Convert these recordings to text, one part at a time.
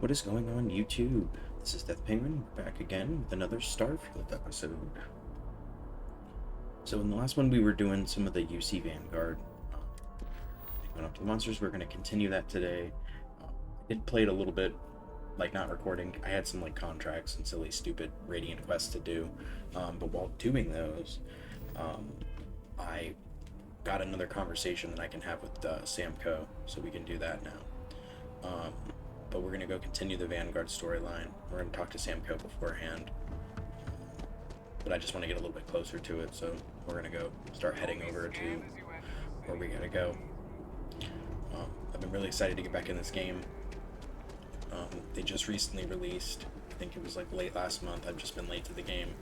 What is going on, YouTube? This is Death Penguin back again with another Starfield episode. So in the last one we were doing some of the UC Vanguard. Going up to the monsters. We're going to continue that today. I did play it a little bit, like not recording. I had some like contracts and silly stupid Radiant quests to do. But while doing those, I got another conversation that I can have with Samco, so we can do that now. But we're going to go continue the Vanguard storyline. We're going to talk to Samco beforehand. But I just want to get a little bit closer to it, so we're going to go start heading over to where we got to go. I've been really excited to get back in this game. They just recently released, I think it was like late last month, I've just been late to the game,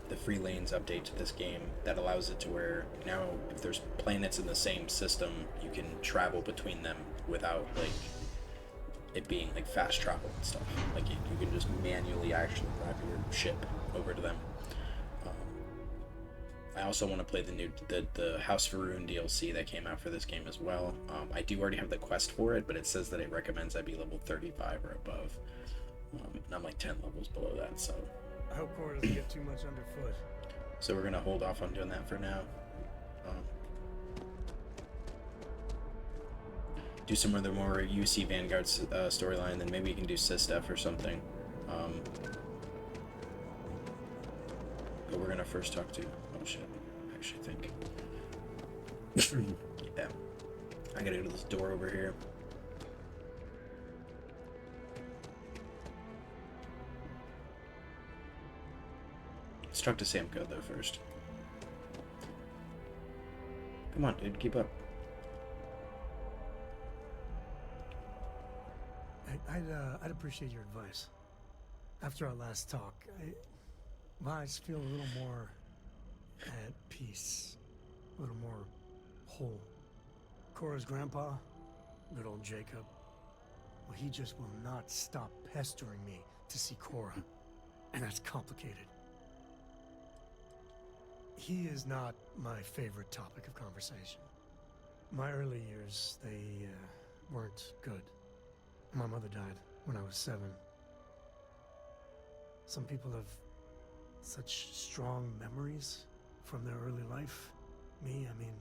the Free Lanes update to this game that allows it to where now if there's planets in the same system, you can travel between them without like it being like fast travel and stuff. Like you can just manually actually drive your ship over to them. I also want to play the House Faroon DLC that came out for this game as well. I do already have the quest for it, but it says that it recommends I be level 35 or above. And I'm like 10 levels below that, so. I hope Cora doesn't get too much underfoot. So we're gonna hold off on doing that for now. Do some of the more UC Vanguard storyline, then maybe we can do Sistef or something. But we're gonna first talk to. Oh shit! I actually think. Yeah, I gotta go to this door over here. Let's talk to Samco though first. Come on, dude, keep up. I'd appreciate your advice. After our last talk, I just feel a little more at peace, a little more whole. Cora's grandpa, good old Jacob, well, he just will not stop pestering me to see Cora, and that's complicated. He is not my favorite topic of conversation. My early years, they weren't good. My mother died when I was 7. Some people have such strong memories from their early life. Me, I mean,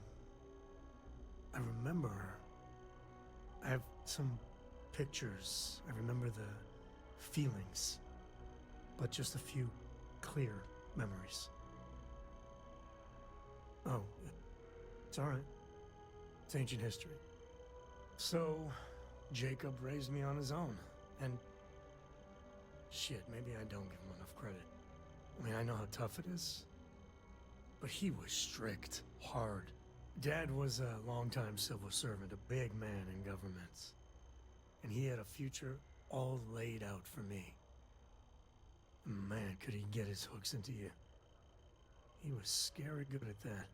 I remember her. I have some pictures. I remember the feelings, but just a few clear memories. Oh, it's all right. It's ancient history. So, Jacob raised me on his own, and shit, maybe I don't give him enough credit. I mean, I know how tough it is, but he was strict, hard. Dad was a longtime civil servant, a big man in government, and he had a future all laid out for me. Man, could he get his hooks into you. He was scary good at that.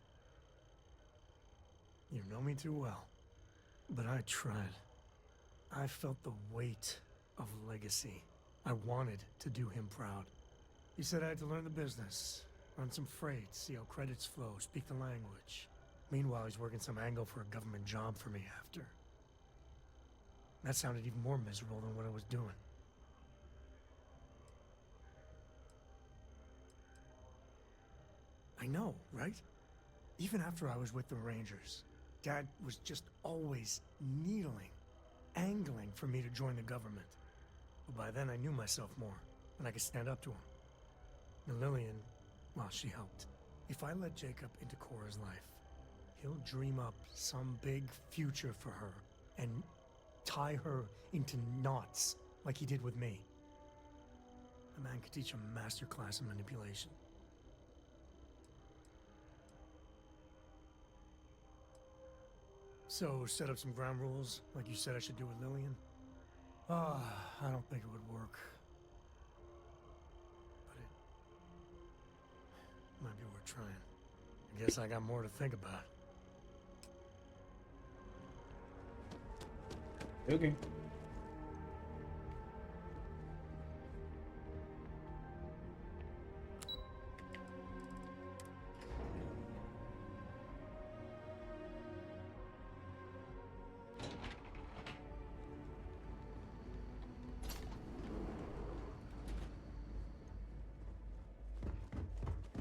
You know me too well, but I tried. I felt the weight of legacy. I wanted to do him proud. He said I had to learn the business, run some freight, see how credits flow, speak the language. Meanwhile, he's working some angle for a government job for me after. That sounded even more miserable than what I was doing. I know, right? Even after I was with the Rangers, Dad was just always needling, angling for me to join the government. But by then I knew myself more, and I could stand up to him. And Lillian, well, she helped. If I let Jacob into Cora's life, he'll dream up some big future for her and tie her into knots like he did with me. A man could teach a master class in manipulation. So, set up some ground rules, like you said I should do with Lillian? Ah, I don't think it would work. But it might be worth trying. I guess I got more to think about. Okay.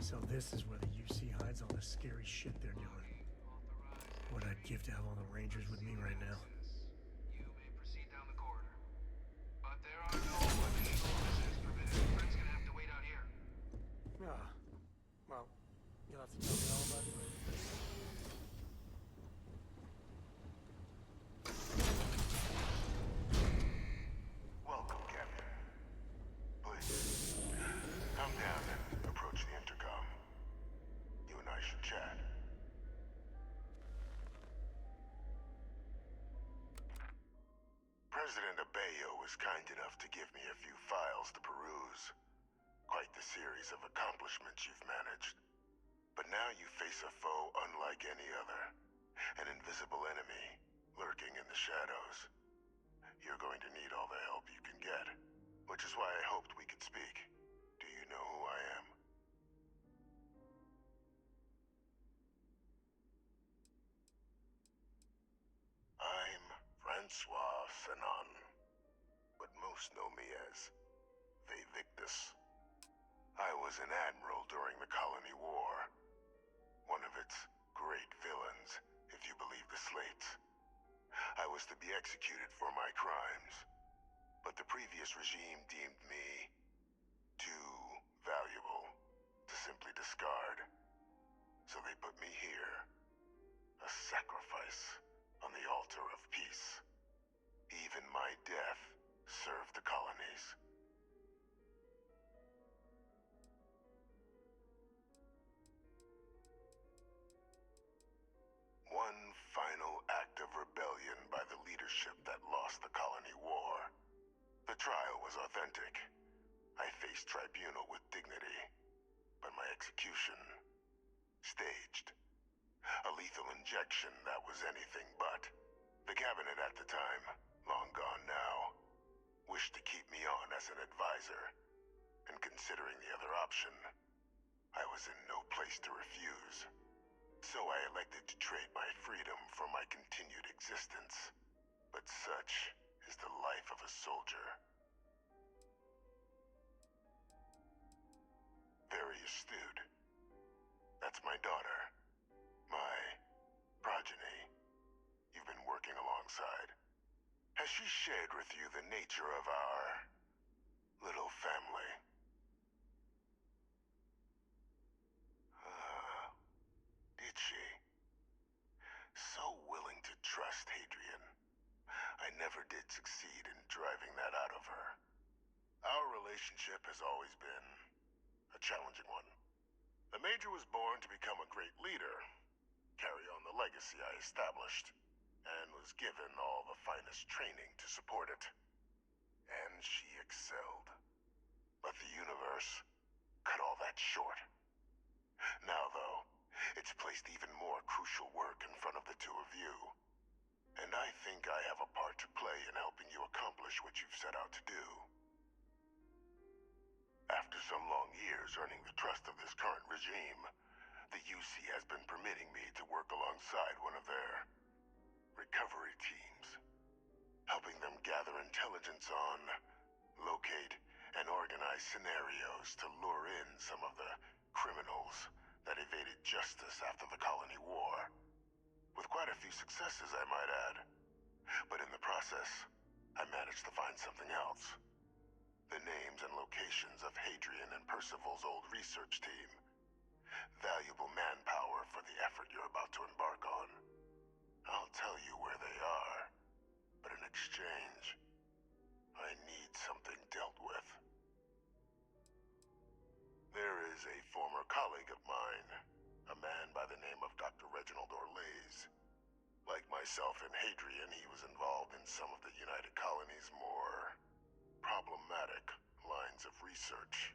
So this is where the UC hides all the scary shit they're doing. What I'd give to have all the Rangers with me right now. You may proceed down the corridor. But there are no additional visitors permitted. Friends gonna have to wait out here. Ah, well, you'll have to tell me all about it later. Welcome, Captain. Please, come down and approach the intercom. You and I should chat. President Abeyo was kind enough to give me a few files to peruse. Quite the series of accomplishments you've managed. But now you face a foe unlike any other. An invisible enemy, lurking in the shadows. You're going to need all the help you can get. Which is why I hoped we could speak. Do you know who I am? I'm Francois Sanon, but most know me as Victus. I was an admiral during the Colony War. One of its great villains, if you believe the slates. I was to be executed for my crimes, but the previous regime deemed me too valuable to simply discard. So they put me here, a sacrifice on the altar of peace. Even my death served the colonies. One final act of rebellion by the leadership that lost the Colony War. The trial was authentic. I faced tribunal with dignity, but my execution, staged. A lethal injection that was anything but. The cabinet at the time, long gone now, wished to keep me on as an advisor. And considering the other option, I was in no place to refuse. So I elected to trade my freedom for my continued existence. But such is the life of a soldier. Very astute. That's my daughter. My progeny. You've been working alongside. Has she shared with you the nature of our little family? Did she? So willing to trust Hadrian. I never did succeed in driving that out of her. Our relationship has always been a challenging one. The Major was born to become a great leader, carry on the legacy I established, and was given all the finest training to support it. And she excelled. But the universe cut all that short. Now, though, it's placed even more crucial work in front of the two of you. And I think I have a part to play in helping you accomplish what you've set out to do. After some long years earning the trust of this current regime, the UC has been permitting me to work alongside one of their recovery teams, helping them gather intelligence on, locate, and organize scenarios to lure in some of the criminals that evaded justice after the Colony War. With quite a few successes, I might add. But in the process, I managed to find something else. The names and locations of Hadrian and Percival's old research team. Valuable manpower for the effort you're about to embark on. I'll tell you where they are, but in exchange, I need something dealt with. There is a former colleague of mine, a man by the name of Dr. Reginald Orlaise. Like myself and Hadrian, he was involved in some of the United Colony's more problematic lines of research.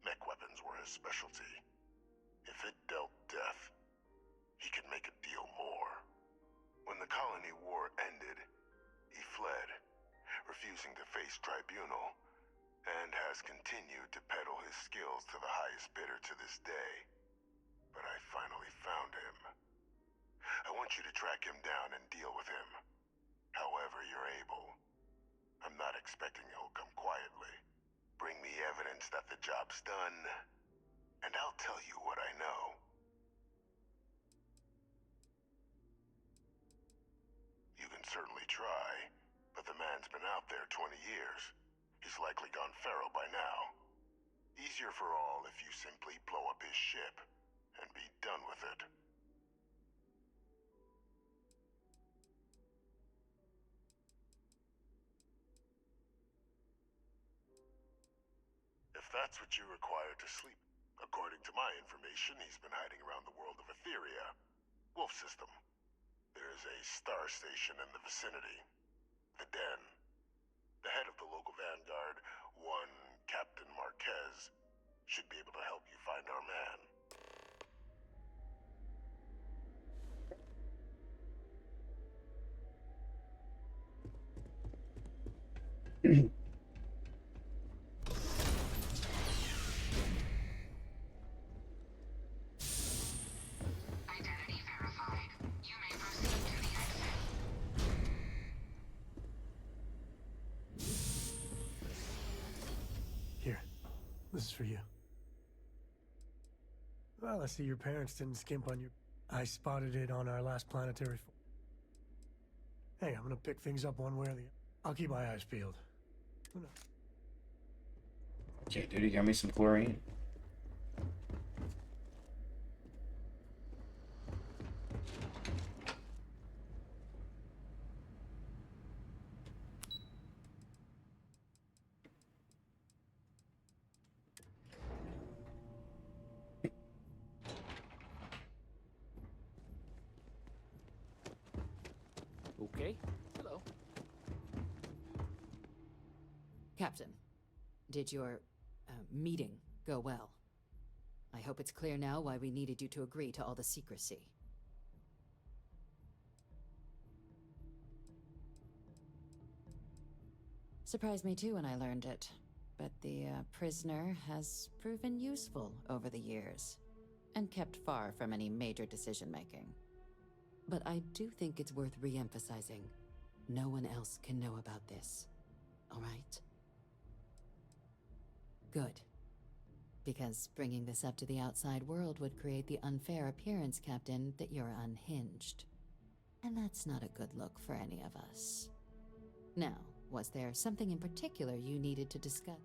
Mech weapons were his specialty. If it dealt death, he could make a deal more. When the Colony War ended, he fled, refusing to face tribunal, and has continued to peddle his skills to the highest bidder to this day. But I finally found him. I want you to track him down and deal with him, however you're able. I'm not expecting he'll come quietly. Bring me evidence that the job's done, and I'll tell you what I know. You can certainly try, but the man's been out there 20 years. He's likely gone feral by now. Easier for all if you simply blow up his ship and be done with it. If that's what you require to sleep. According to my information, he's been hiding around the world of Etheria. Wolf system. There's a star station in the vicinity. The Den. The head of the local vanguard, one Captain Marquez, should be able to help you find our man. Identity verified. You may proceed to the exit. Here, this is for you. Well, I see your parents didn't skimp on your... I spotted it on our last planetary... Hey, I'm gonna pick things up one way or the other. I'll keep my eyes peeled. Who knows? Okay, dude, you got me some chlorine. Okay. Hello. Captain, did your meeting go well? I hope it's clear now why we needed you to agree to all the secrecy. Surprised me too when I learned it, but the prisoner has proven useful over the years, and kept far from any major decision-making. But I do think it's worth re-emphasizing. No one else can know about this. All right? Good. Because bringing this up to the outside world would create the unfair appearance, Captain, that you're unhinged. And that's not a good look for any of us. Now, was there something in particular you needed to discuss?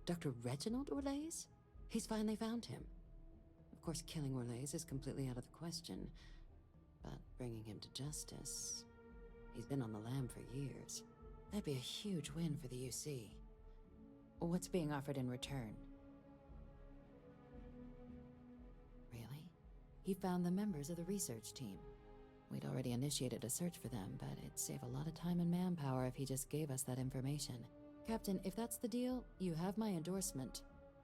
Dr. Reginald Orlaise? He's finally found him. Of course, killing Orlaise is completely out of the question. But bringing him to justice... He's been on the lam for years. That'd be a huge win for the UC. What's being offered in return? Really? He found the members of the research team. We'd already initiated a search for them, but it'd save a lot of time and manpower if he just gave us that information. Captain, if that's the deal, you have my endorsement.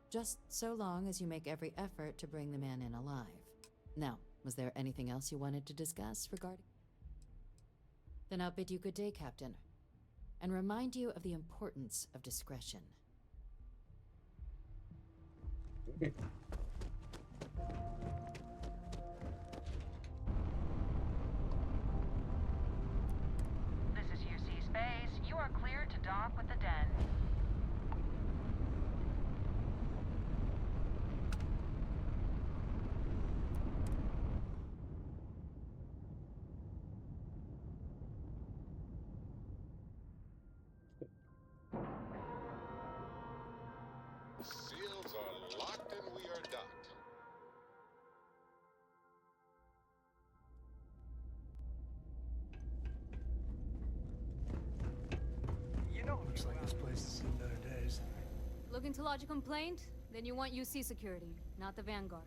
Just so long as you make every effort to bring the man in alive. Now, was there anything else you wanted to discuss regarding... Then I'll bid you good day, Captain. And remind you of the importance of discretion. This is UC Space. You are cleared to dock with the Den. Seals are locked and we are docked. Looks like this place has seen better days. Looking to lodge a complaint? Then you want UC security, not the Vanguard.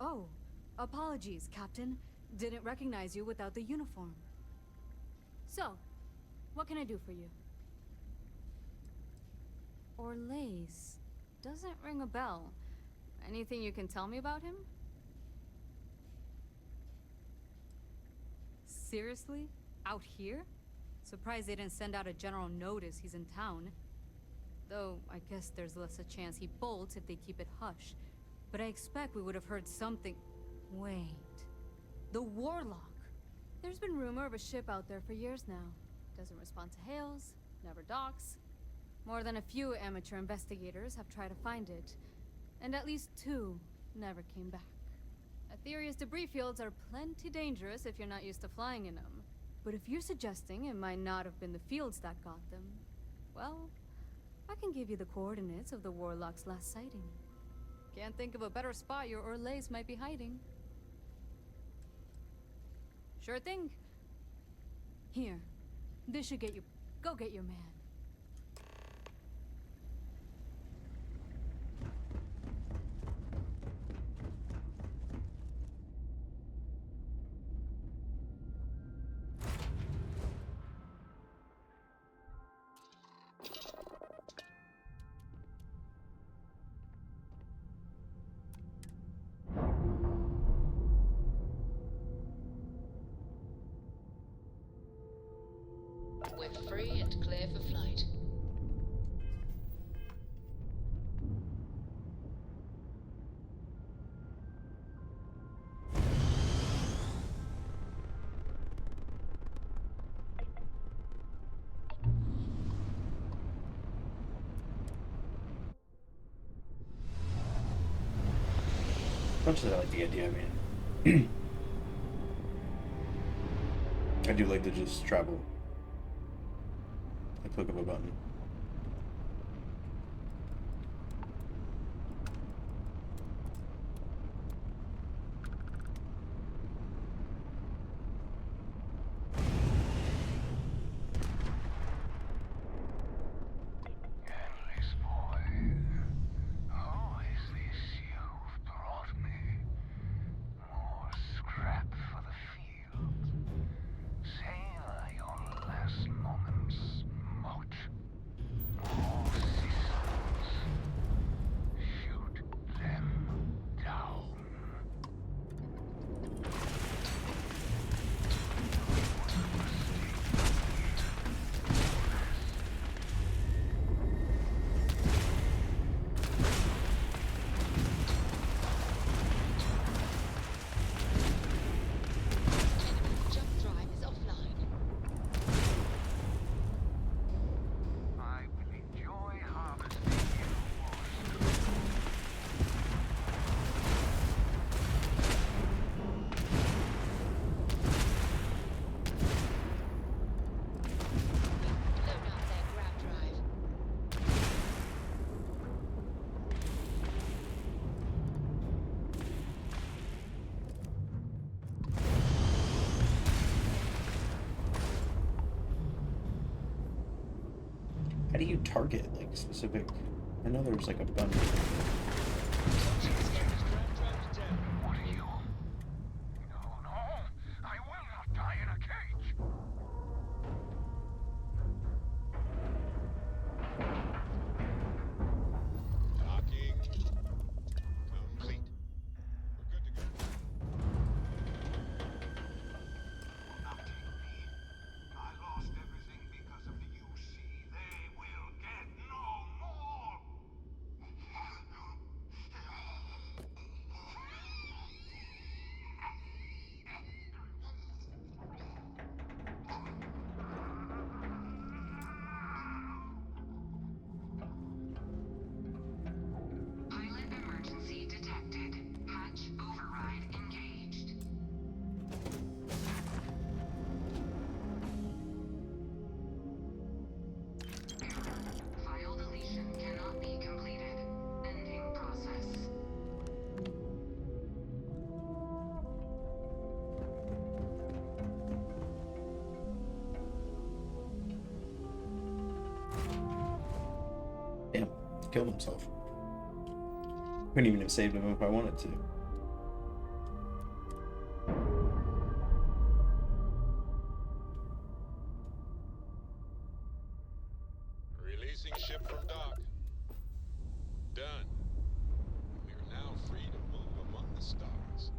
Oh, apologies, Captain. Didn't recognize you without the uniform. So, what can I do for you? Orlaise. Doesn't ring a bell. Anything you can tell me about him? Seriously? Out here? Surprised they didn't send out a general notice he's in town. Though, I guess there's less a chance he bolts if they keep it hush. But I expect we would have heard something... Wait... The Warlock! There's been rumor of a ship out there for years now. Doesn't respond to hails, never docks. More than a few amateur investigators have tried to find it, and at least 2 never came back. Aetherius debris fields are plenty dangerous if you're not used to flying in them. But if you're suggesting it might not have been the fields that got them, well, I can give you the coordinates of the Warlock's last sighting. Can't think of a better spot your Orlays might be hiding. Sure thing. Here, this should get you... Go get your man. We're free and clear for flight. Much as I like the idea, I mean, I do like to just travel. A click of a button. Endless boy, who is this you've brought me? More scrap for the field. Savor your last moments, moat. More systems. Shoot them down. Jump drive is offline. I will enjoy harvesting your wood. Load up their grab drive. How do you target like specific? I know there's like a bunch. What are you? No, no, I will not die in a cage. Docking complete. We're good to go. Nothing me. I lost everything because of the UC. They will get no more. Pilot emergency detected. Hatch override engaged. Error. File deletion cannot be completed. Ending process. Damn, killed himself. Couldn't even have saved him if I wanted to. Releasing ship from dock. Done. We are now free to move among the stars.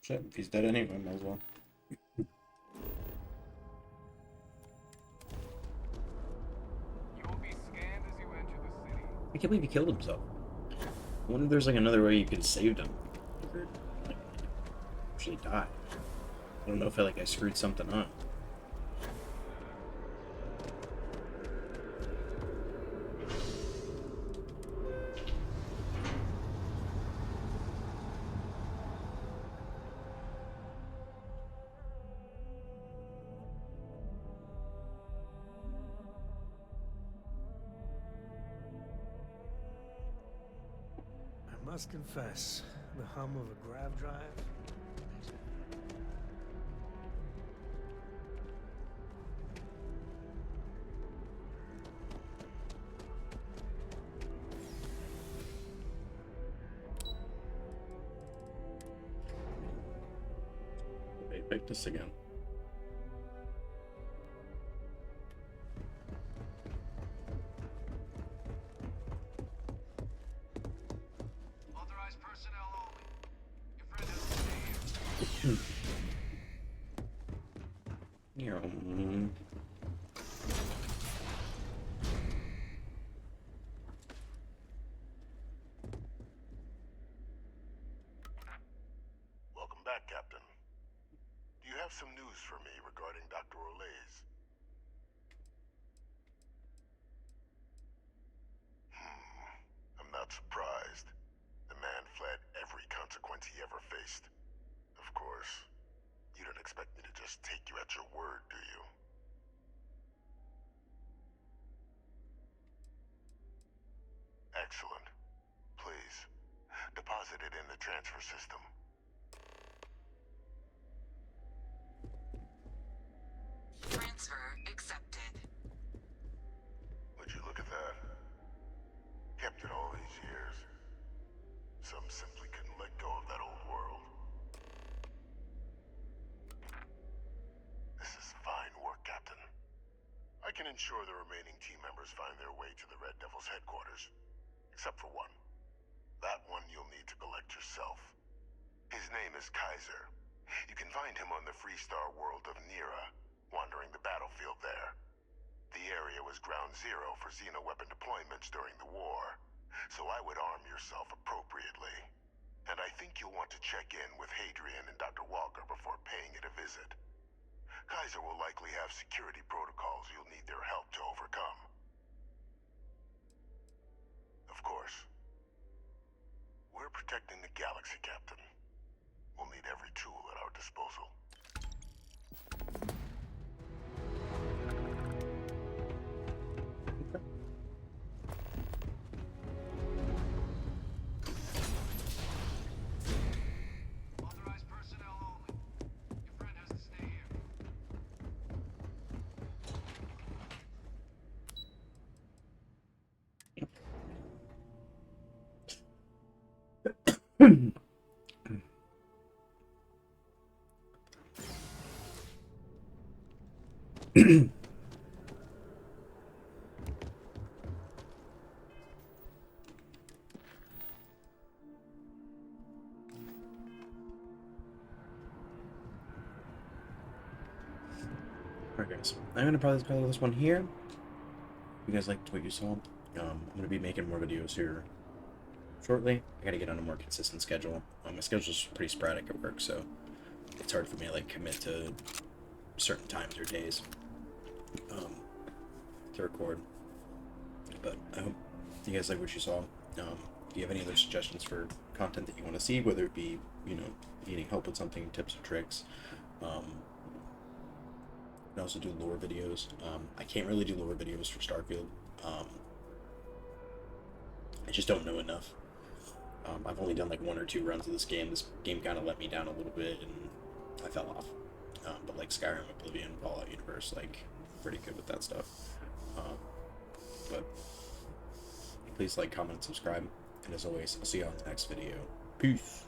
Shit, if he's dead anyway, might as well. You will be scanned as you enter the city. I can't believe he killed himself. I wonder if there's like another way you could save him. Or, like, actually die. I don't know if I screwed something up. I must confess, the hum of a grav drive. Wait, Victus again. Authorized personnel only. Your friend has to stay here. Welcome back, Captain. Do you have some news for me regarding Dr. Olays? I'm not surprised. The man fled every consequence he ever faced. Of course, you don't expect me to just take you at your word, do you? Excellent. Please, deposit it in the transfer system. Transfer accepted. Would you look at that? Kept it all these years. Some simply couldn't let go of that old world. This is fine work, Captain. I can ensure the remaining team members find their way to the Red Devil's headquarters. Except for one. That one you'll need to collect yourself. His name is Kaiser. You can find him on the Freestar world of Nira, wandering the battlefield there. The area was ground zero for xeno-weapon deployments during the war, so I would arm yourself appropriately. And I think you'll want to check in with Hadrian and Dr. Walker before paying it a visit. Kaiser will likely have security protocols you'll need their help to overcome. Of course, we're protecting the galaxy, Captain. We'll need every tool at our disposal. Authorized personnel only. Your friend has to stay here. Alright guys, I'm gonna probably call this one here. If you guys liked what you saw, I'm gonna be making more videos here shortly. I gotta get on a more consistent schedule. My schedule's pretty sporadic at work, so it's hard for me to commit to certain times or days to record. But I hope you guys like what you saw. If you have any other suggestions for content that you want to see, whether it be, needing help with something, tips or tricks, you can also do lore videos. I can't really do lore videos for Starfield. I just don't know enough. I've only done 1 or 2 runs of this game. This game kind of let me down a little bit, and I fell off. But Skyrim, Oblivion, Fallout Universe, pretty good with that stuff. But please comment, subscribe, and as always, I'll see you on the next video. Peace.